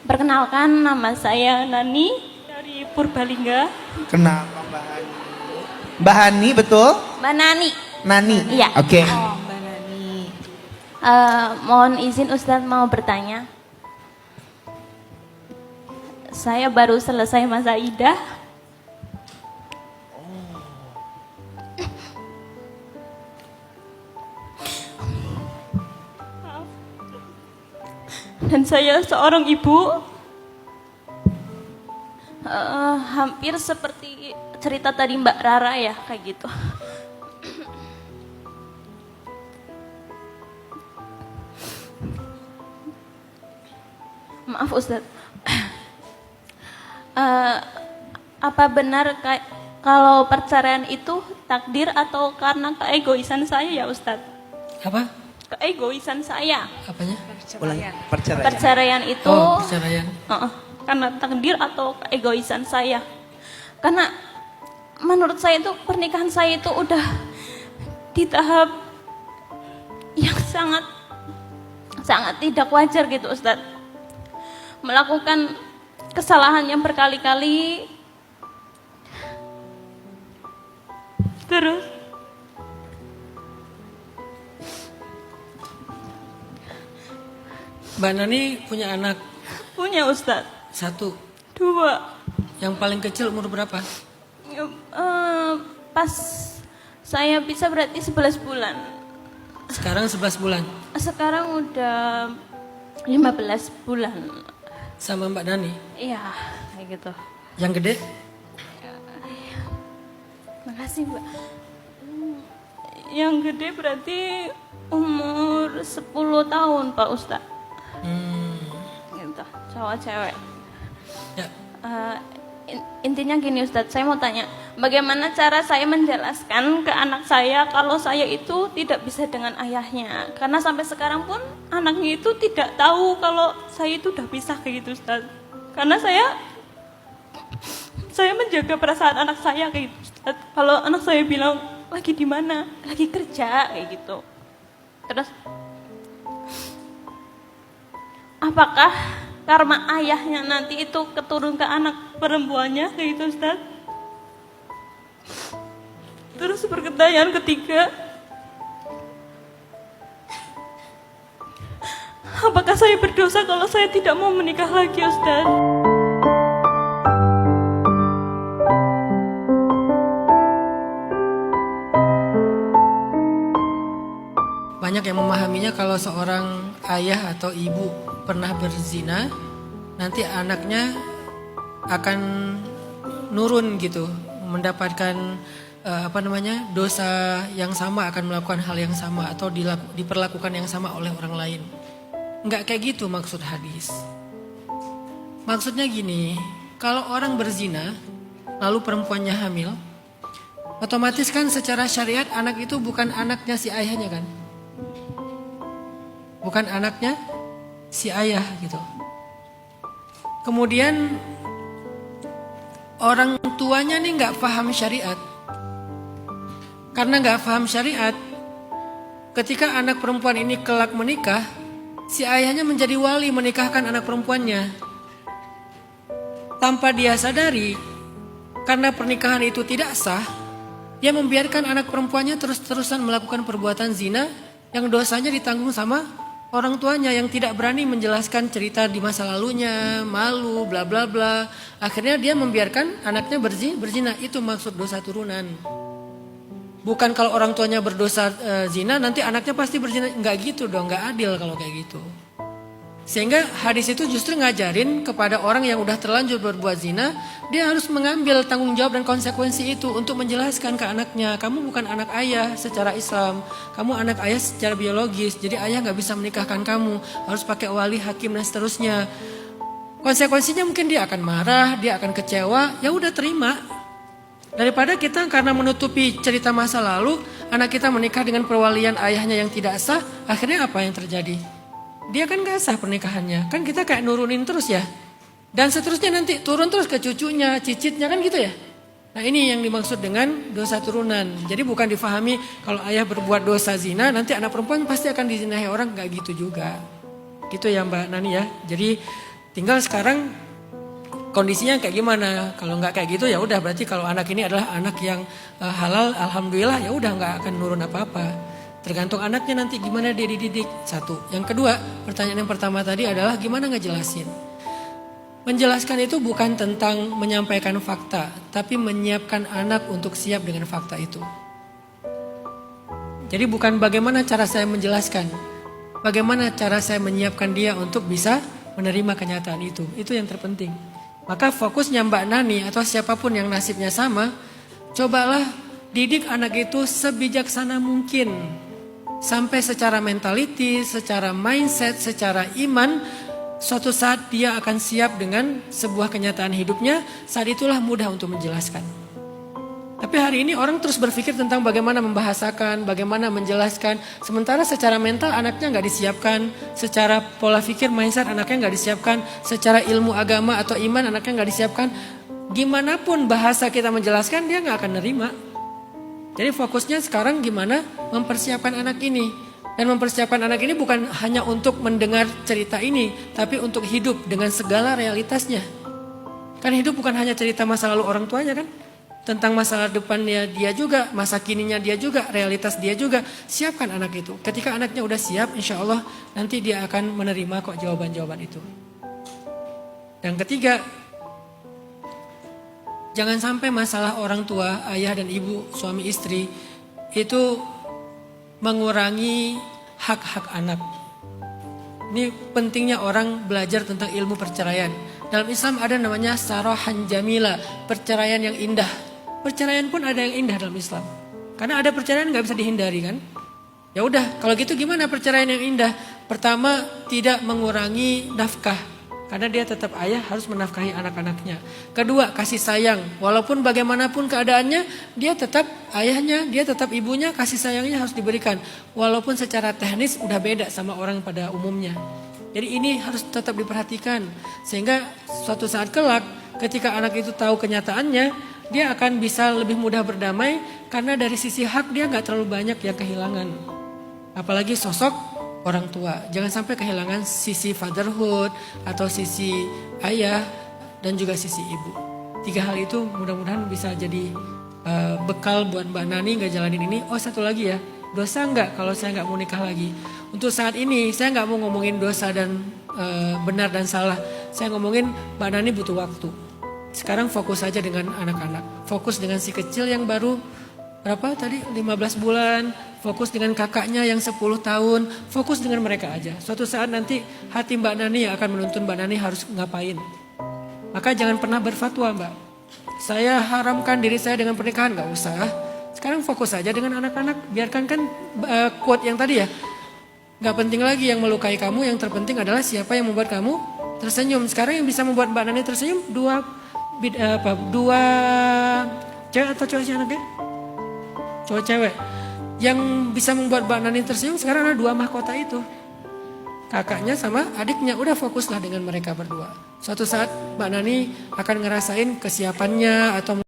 Perkenalkan, nama saya Nani dari Purbalingga. Kenapa Mbak Hani? Mbak Hani betul? Mbak Nani. Nani? Iya. Oke. Oh, Mbak Nani. Mohon izin Ustadz mau bertanya. Saya baru selesai masa idah. Maaf. Dan saya seorang ibu. Hampir seperti cerita tadi Mbak Rara ya, kayak gitu. Maaf Ustadz. Apa benar kalau perceraian itu takdir atau karena keegoisan saya ya Ustadz? Apa? Keegoisan saya. Apanya? Ulangi. Perceraian. Perceraian itu Oh, perceraian. karena takdir atau keegoisan saya. Karena menurut saya itu pernikahan saya itu udah di tahap yang sangat tidak wajar gitu Ustadz. Melakukan kesalahan yang berkali-kali. Terus Mbak Nani punya anak punya Ustadz 1. 2. Yang paling kecil umur berapa? Pas saya bisa berarti 11 bulan. Sekarang 11 bulan. Sekarang udah 15 bulan. Sama Mbak Nani. Iya, kayak gitu. Yang gede? Makasih Mbak. Yang gede berarti umur 10 tahun Pak Ustadz. Gitu, cowok cewek. Ya. Intinya gini Ustadz, saya mau tanya, bagaimana cara saya menjelaskan ke anak saya kalau saya itu tidak bisa dengan ayahnya? Karena sampai sekarang pun anaknya itu tidak tahu kalau saya itu udah pisah kayak gitu Ustadz. Karena saya menjaga perasaan anak saya kayak gitu Ustadz. Kalau anak saya bilang lagi di mana, lagi kerja kayak gitu. Terus apakah karma ayahnya nanti itu keturun ke anak perempuannya kayak gitu Ustaz? Terus pertanyaan ketiga, apakah saya berdosa kalau saya tidak mau menikah lagi Ustaz? Banyak yang memahaminya kalau seorang ayah atau ibu pernah berzina, nanti anaknya akan nurun gitu, mendapatkan dosa yang sama, akan melakukan hal yang sama atau diperlakukan yang sama oleh orang lain. Enggak kayak gitu maksud hadis. Maksudnya gini, kalau orang berzina lalu perempuannya hamil, otomatis kan secara syariat anak itu bukan anaknya si ayahnya kan? Bukan anaknya si ayah gitu. Kemudian orang tuanya nih nggak paham syariat. Karena nggak paham syariat, ketika anak perempuan ini kelak menikah, si ayahnya menjadi wali menikahkan anak perempuannya. Tanpa dia sadari, karena pernikahan itu tidak sah, dia membiarkan anak perempuannya terus-terusan melakukan perbuatan zina yang dosanya ditanggung sama orang tuanya yang tidak berani menjelaskan cerita di masa lalunya, malu, bla bla bla. Akhirnya dia membiarkan anaknya berzina. Itu maksud dosa turunan. Bukan kalau orang tuanya berdosa zina, nanti anaknya pasti berzina. Enggak gitu dong, enggak adil kalau kayak gitu. Sehingga hadis itu justru ngajarin kepada orang yang udah terlanjur berbuat zina, dia harus mengambil tanggung jawab dan konsekuensi itu untuk menjelaskan ke anaknya, kamu bukan anak ayah secara Islam, kamu anak ayah secara biologis, jadi ayah gak bisa menikahkan kamu, harus pakai wali, hakim dan seterusnya. Konsekuensinya mungkin dia akan marah, dia akan kecewa, ya udah terima. Daripada kita karena menutupi cerita masa lalu, anak kita menikah dengan perwalian ayahnya yang tidak sah, akhirnya apa yang terjadi? Dia kan gak sah pernikahannya, kan kita kayak nurunin terus ya. Dan seterusnya nanti turun terus ke cucunya, cicitnya kan gitu ya. Nah ini yang dimaksud dengan dosa turunan. Jadi bukan difahami kalau ayah berbuat dosa zina, nanti anak perempuan pasti akan dizinahi orang, gak gitu juga. Gitu ya Mbak Nani ya. Jadi Tinggal sekarang kondisinya kayak gimana. Kalau nggak kayak gitu ya udah, berarti kalau anak ini adalah anak yang halal, alhamdulillah ya udah nggak akan nurun apa-apa. Tergantung anaknya nanti gimana dia dididik. Satu. Yang kedua, pertanyaan yang pertama tadi adalah gimana ngejelasin. Menjelaskan itu bukan tentang menyampaikan fakta, tapi menyiapkan anak untuk siap dengan fakta itu. Jadi bukan bagaimana cara saya menjelaskan, bagaimana cara saya menyiapkan dia untuk bisa menerima kenyataan itu. Itu yang terpenting. Maka fokusnya Mbak Nani atau siapapun yang nasibnya sama, cobalah didik anak itu sebijaksana mungkin. Sampai secara mentality, secara mindset, secara iman, suatu saat dia akan siap dengan sebuah kenyataan hidupnya, saat itulah mudah untuk menjelaskan. Tapi hari ini orang terus berpikir tentang bagaimana membahasakan, bagaimana menjelaskan. Sementara secara mental anaknya nggak disiapkan, secara pola pikir mindset anaknya nggak disiapkan, secara ilmu agama atau iman anaknya nggak disiapkan. Gimana pun bahasa kita menjelaskan dia nggak akan nerima. Jadi fokusnya sekarang gimana mempersiapkan anak ini. Dan mempersiapkan anak ini bukan hanya untuk mendengar cerita ini, tapi untuk hidup dengan segala realitasnya. Kan hidup bukan hanya cerita masa lalu orang tuanya kan. Tentang masa depannya dia juga, masa kininya dia juga, realitas dia juga. Siapkan anak itu. Ketika anaknya udah siap, insya Allah nanti dia akan menerima kok jawaban-jawaban itu. Yang ketiga, jangan sampai masalah orang tua, ayah dan ibu, suami istri itu mengurangi hak-hak anak. Ini pentingnya orang belajar tentang ilmu perceraian. Dalam Islam ada namanya sarahan jamila, perceraian yang indah. Perceraian pun ada yang indah dalam Islam. Karena ada perceraian nggak bisa dihindari kan. Ya udah, kalau gitu gimana perceraian yang indah? Pertama, tidak mengurangi nafkah. Karena dia tetap ayah harus menafkahi anak-anaknya. Kedua, kasih sayang. Walaupun bagaimanapun keadaannya, dia tetap ayahnya, dia tetap ibunya, kasih sayangnya harus diberikan. Walaupun secara teknis udah beda sama orang pada umumnya. Jadi ini harus tetap diperhatikan. Sehingga suatu saat kelak, ketika anak itu tahu kenyataannya, dia akan bisa lebih mudah berdamai. Karena dari sisi hak dia gak terlalu banyak yang kehilangan. Apalagi sosok orang tua. Jangan sampai kehilangan sisi fatherhood atau sisi ayah dan juga sisi ibu. 3 hal itu mudah-mudahan bisa jadi bekal buat Mbak Nani gak jalanin ini. Oh satu lagi ya, dosa nggak kalau saya nggak mau nikah lagi? Untuk saat ini saya nggak mau ngomongin dosa dan benar dan salah. Saya ngomongin Mbak Nani butuh waktu. Sekarang fokus saja dengan anak-anak. Fokus dengan si kecil yang baru berapa tadi 15 bulan. Fokus dengan kakaknya yang 10 tahun. Fokus dengan mereka aja. Suatu saat nanti hati Mbak Nani yang akan menuntun Mbak Nani harus ngapain. Maka jangan pernah berfatwa Mbak. Saya haramkan diri saya dengan pernikahan, gak usah. Sekarang fokus saja dengan anak-anak. Biarkan kan quote yang tadi ya. Gak penting lagi yang melukai kamu, yang terpenting adalah siapa yang membuat kamu tersenyum. Sekarang yang bisa membuat Mbak Nani tersenyum dua cewek atau cowok sih anaknya? Cowok cewek. Yang bisa membuat Mbak Nani tersenyum sekarang ada 2 mahkota itu. Kakaknya sama adiknya, udah fokuslah dengan mereka berdua. Suatu saat Mbak Nani akan ngerasain kesiapannya atau